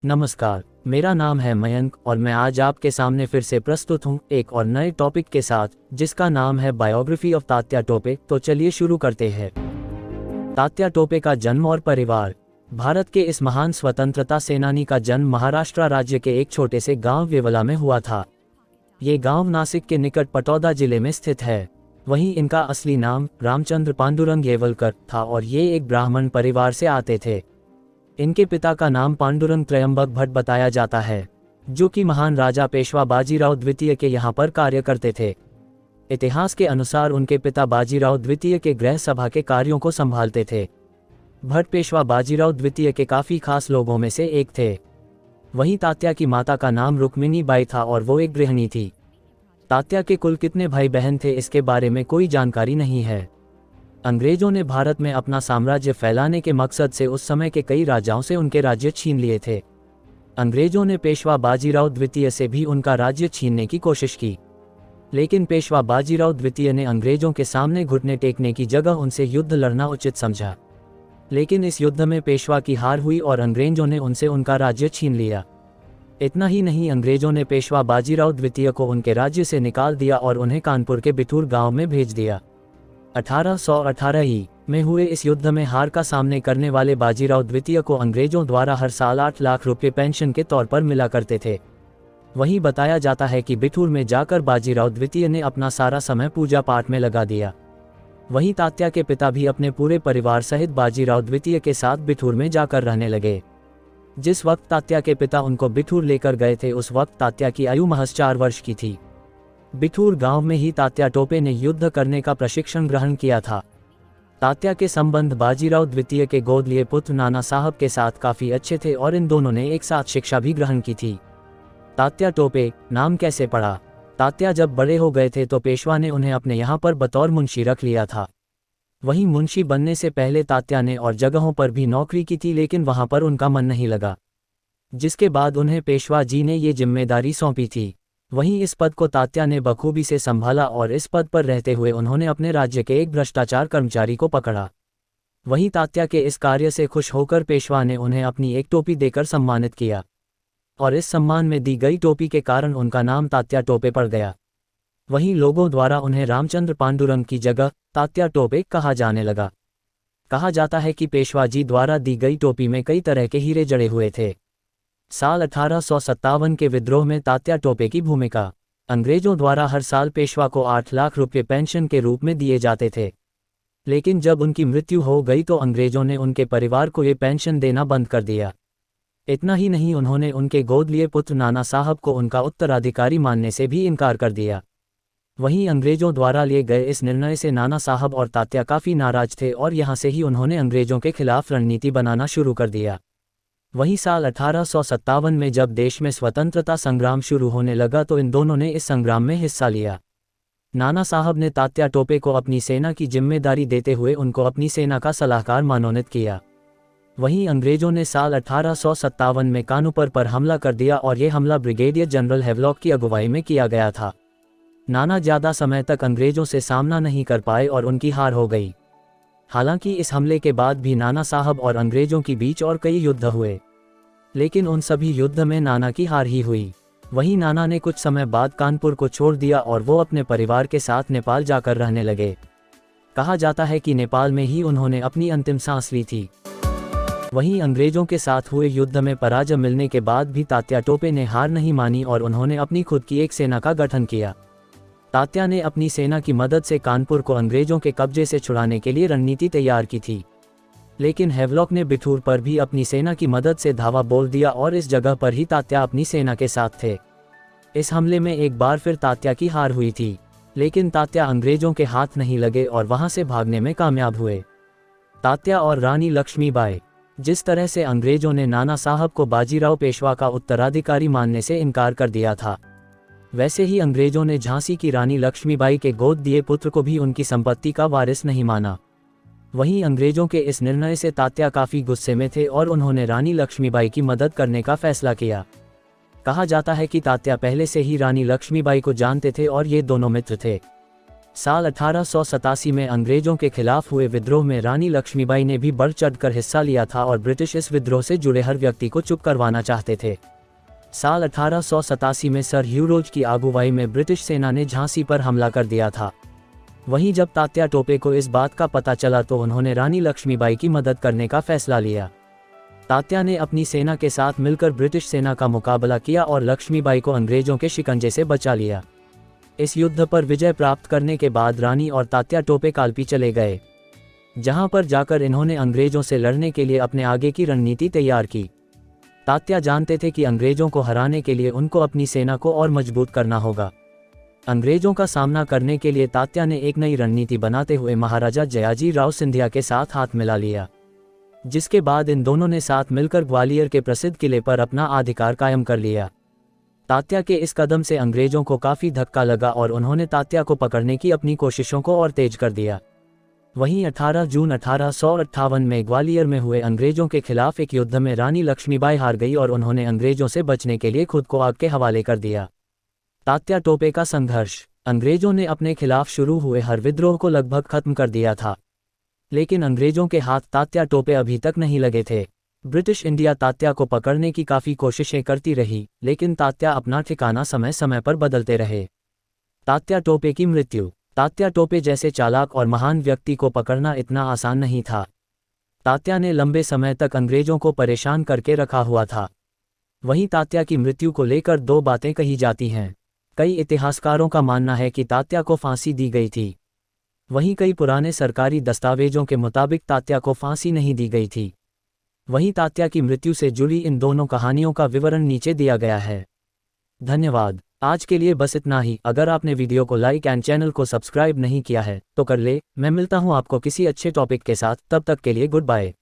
नमस्कार, मेरा नाम है मयंक और मैं आज आपके सामने फिर से प्रस्तुत हूँ एक और नए टॉपिक के साथ जिसका नाम है बायोग्राफी ऑफ तात्या टोपे। तो चलिए शुरू करते हैं। तात्या टोपे का जन्म और परिवार। भारत के इस महान स्वतंत्रता सेनानी का जन्म महाराष्ट्र राज्य के एक छोटे से गांव वेवला में हुआ था। ये गांव नासिक के निकट पटौदा जिले में स्थित है। वहीं इनका असली नाम रामचंद्र पांडुरंग येवलकर था और ये एक ब्राह्मण परिवार से आते थे। इनके पिता का नाम पांडुरंग त्रयंबक भट्ट बताया जाता है, जो कि महान राजा पेशवा बाजीराव द्वितीय के यहाँ पर कार्य करते थे। इतिहास के अनुसार उनके पिता बाजीराव द्वितीय के गृह सभा के कार्यों को संभालते थे। भट्ट पेशवा बाजीराव द्वितीय के काफ़ी खास लोगों में से एक थे। वहीं तात्या की माता का नाम रुक्मिणी बाई था और वो एक गृहिणी थी। तात्या के कुल कितने भाई बहन थे इसके बारे में कोई जानकारी नहीं है। अंग्रेजों ने भारत में अपना साम्राज्य फैलाने के मकसद से उस समय के कई राजाओं से उनके राज्य छीन लिए थे। अंग्रेजों ने पेशवा बाजीराव द्वितीय से भी उनका राज्य छीनने की कोशिश की, लेकिन पेशवा बाजीराव द्वितीय ने अंग्रेजों के सामने घुटने टेकने की जगह उनसे युद्ध लड़ना उचित समझा। लेकिन इस युद्ध में पेशवा की हार हुई और अंग्रेजों ने उनसे उनका राज्य छीन लिया। इतना ही नहीं, अंग्रेजों ने पेशवा बाजीराव द्वितीय को उनके राज्य से निकाल दिया और उन्हें कानपुर के बिठूर गांव में भेज दिया। 1818 में हुए इस युद्ध में हार का सामने करने वाले बाजीराव द्वितीय को अंग्रेजों द्वारा हर साल 8 लाख रुपये पेंशन के तौर पर मिला करते थे। वहीं बताया जाता है कि बिठूर में जाकर बाजीराव द्वितीय ने अपना सारा समय पूजा पाठ में लगा दिया। वहीं तात्या के पिता भी अपने पूरे परिवार सहित बाजीराव द्वितीय के साथ बिठूर में जाकर रहने लगे। जिस वक्त तात्या के पिता उनको बिठूर लेकर गए थे उस वक्त तात्या की आयु महज 4 वर्ष की थी। बिठूर गांव में ही तात्या टोपे ने युद्ध करने का प्रशिक्षण ग्रहण किया था। तात्या के संबंध बाजीराव द्वितीय के गोद लिए पुत्र नाना साहब के साथ काफ़ी अच्छे थे और इन दोनों ने एक साथ शिक्षा भी ग्रहण की थी। तात्या टोपे नाम कैसे पड़ा? तात्या जब बड़े हो गए थे तो पेशवा ने उन्हें अपने यहाँ पर बतौर मुंशी रख लिया था। वहीं मुंशी बनने से पहले तात्या ने और जगहों पर भी नौकरी की थी, लेकिन वहाँ पर उनका मन नहीं लगा, जिसके बाद उन्हें पेशवा जी ने ये जिम्मेदारी सौंपी थी। वहीं इस पद को तात्या ने बखूबी से संभाला और इस पद पर रहते हुए उन्होंने अपने राज्य के एक भ्रष्टाचार कर्मचारी को पकड़ा। वहीं तात्या के इस कार्य से खुश होकर पेशवा ने उन्हें अपनी एक टोपी देकर सम्मानित किया और इस सम्मान में दी गई टोपी के कारण उनका नाम तात्या टोपे पड़ गया। वहीं लोगों द्वारा उन्हें रामचंद्र पांडुरंग की जगह तात्या टोपे कहा जाने लगा। कहा जाता है कि पेशवा जी द्वारा दी गई टोपी में कई तरह के हीरे जड़े हुए थे। साल 1857 के विद्रोह में तात्या टोपे की भूमिका। अंग्रेजों द्वारा हर साल पेशवा को 8 लाख रुपये पेंशन के रूप में दिए जाते थे, लेकिन जब उनकी मृत्यु हो गई तो अंग्रेजों ने उनके परिवार को ये पेंशन देना बंद कर दिया। इतना ही नहीं, उन्होंने उनके गोद लिए पुत्र नाना साहब को उनका उत्तराधिकारी मानने से भी इनकार कर दिया। वहीं अंग्रेजों द्वारा लिए गए इस निर्णय से नाना साहब और तात्या काफ़ी नाराज थे और यहाँ से ही उन्होंने अंग्रेजों के खिलाफ रणनीति बनाना शुरू कर दिया। वहीं साल 1857 में जब देश में स्वतंत्रता संग्राम शुरू होने लगा तो इन दोनों ने इस संग्राम में हिस्सा लिया। नाना साहब ने तात्या टोपे को अपनी सेना की जिम्मेदारी देते हुए उनको अपनी सेना का सलाहकार मनोनीत किया। वहीं अंग्रेजों ने साल 1857 में कानपुर पर हमला कर दिया और ये हमला ब्रिगेडियर जनरल हेवलॉक की अगुवाई में किया गया था। नाना ज़्यादा समय तक अंग्रेजों से सामना नहीं कर पाए और उनकी हार हो गई। हालांकि इस हमले के बाद भी नाना साहब और अंग्रेजों के बीच और कई युद्ध हुए, लेकिन उन सभी युद्ध में नाना की हार ही हुई। वहीं नाना ने कुछ समय बाद कानपुर को छोड़ दिया और वो अपने परिवार के साथ नेपाल जाकर रहने लगे। कहा जाता है कि नेपाल में ही उन्होंने अपनी अंतिम सांस ली थी। वहीं अंग्रेजों के साथ हुए युद्ध में पराजय मिलने के बाद भी तात्या टोपे ने हार नहीं मानी और उन्होंने अपनी खुद की एक सेना का गठन किया। तात्या ने अपनी सेना की मदद से कानपुर को अंग्रेजों के कब्जे से छुड़ाने के लिए रणनीति तैयार की थी, लेकिन हेवलॉक ने बिठूर पर भी अपनी सेना की मदद से धावा बोल दिया और इस जगह पर ही तात्या अपनी सेना के साथ थे। इस हमले में एक बार फिर तात्या की हार हुई थी, लेकिन तात्या अंग्रेजों के हाथ नहीं लगे और वहां से भागने में कामयाब हुए। तात्या और रानी लक्ष्मीबाई। जिस तरह से अंग्रेजों ने नाना साहब को बाजीराव पेशवा का उत्तराधिकारी मानने से इनकार कर दिया था, वैसे ही अंग्रेजों ने झांसी की रानी लक्ष्मीबाई के गोद दिए पुत्र को भी उनकी संपत्ति का वारिस नहीं माना। वहीं अंग्रेजों के इस निर्णय से तात्या काफ़ी गुस्से में थे और उन्होंने रानी लक्ष्मीबाई की मदद करने का फैसला किया। कहा जाता है कि तात्या पहले से ही रानी लक्ष्मीबाई को जानते थे और ये दोनों मित्र थे। साल 1887 में अंग्रेजों के खिलाफ हुए विद्रोह में रानी लक्ष्मीबाई ने भी बढ़ चढ़कर हिस्सा लिया था और ब्रिटिश इस विद्रोह से जुड़े हर व्यक्ति को चुप करवाना चाहते थे। साल 1887 में सर ह्यू रोज की अगुवाई में ब्रिटिश सेना ने झांसी पर हमला कर दिया था। वहीं जब तात्या टोपे को इस बात का पता चला तो उन्होंने रानी लक्ष्मीबाई की मदद करने का फैसला लिया। तात्या ने अपनी सेना के साथ मिलकर ब्रिटिश सेना का मुकाबला किया और लक्ष्मीबाई को अंग्रेजों के शिकंजे से बचा लिया। इस युद्ध पर विजय प्राप्त करने के बाद रानी और तात्या टोपे कालपी चले गए, जहां पर जाकर इन्होंने अंग्रेजों से लड़ने के लिए अपने आगे की रणनीति तैयार की। तात्या जानते थे कि अंग्रेजों को हराने के लिए उनको अपनी सेना को और मजबूत करना होगा। अंग्रेजों का सामना करने के लिए तात्या ने एक नई रणनीति बनाते हुए महाराजा जयाजी राव सिंधिया के साथ हाथ मिला लिया, जिसके बाद इन दोनों ने साथ मिलकर ग्वालियर के प्रसिद्ध किले पर अपना अधिकार कायम कर लिया। तात्या के इस कदम से अंग्रेजों को काफ़ी धक्का लगा और उन्होंने तात्या को पकड़ने की अपनी कोशिशों को और तेज कर दिया। वहीं 18 जून 1858 में ग्वालियर में हुए अंग्रेजों के खिलाफ एक युद्ध में रानी लक्ष्मीबाई हार गई और उन्होंने अंग्रेजों से बचने के लिए खुद को आग के हवाले कर दिया। तात्या टोपे का संघर्ष। अंग्रेजों ने अपने खिलाफ शुरू हुए हर विद्रोह को लगभग खत्म कर दिया था, लेकिन अंग्रेजों के हाथ तात्या टोपे अभी तक नहीं लगे थे। ब्रिटिश इंडिया तात्या को पकड़ने की काफ़ी कोशिशें करती रही, लेकिन तात्या अपना ठिकाना समय समय पर बदलते रहे। तात्या टोपे की मृत्यु। तात्या टोपे जैसे चालाक और महान व्यक्ति को पकड़ना इतना आसान नहीं था। तात्या ने लंबे समय तक अंग्रेजों को परेशान करके रखा हुआ था। वहीं तात्या की मृत्यु को लेकर दो बातें कही जाती हैं। कई इतिहासकारों का मानना है कि तात्या को फांसी दी गई थी, वहीं कई पुराने सरकारी दस्तावेजों के मुताबिक तात्या को फांसी नहीं दी गई थी। वहीं तात्या की मृत्यु से जुड़ी इन दोनों कहानियों का विवरण नीचे दिया गया है। धन्यवाद। आज के लिए बस इतना ही। अगर आपने वीडियो को लाइक एंड चैनल को सब्सक्राइब नहीं किया है तो कर ले। मैं मिलता हूं आपको किसी अच्छे टॉपिक के साथ। तब तक के लिए गुड बाय।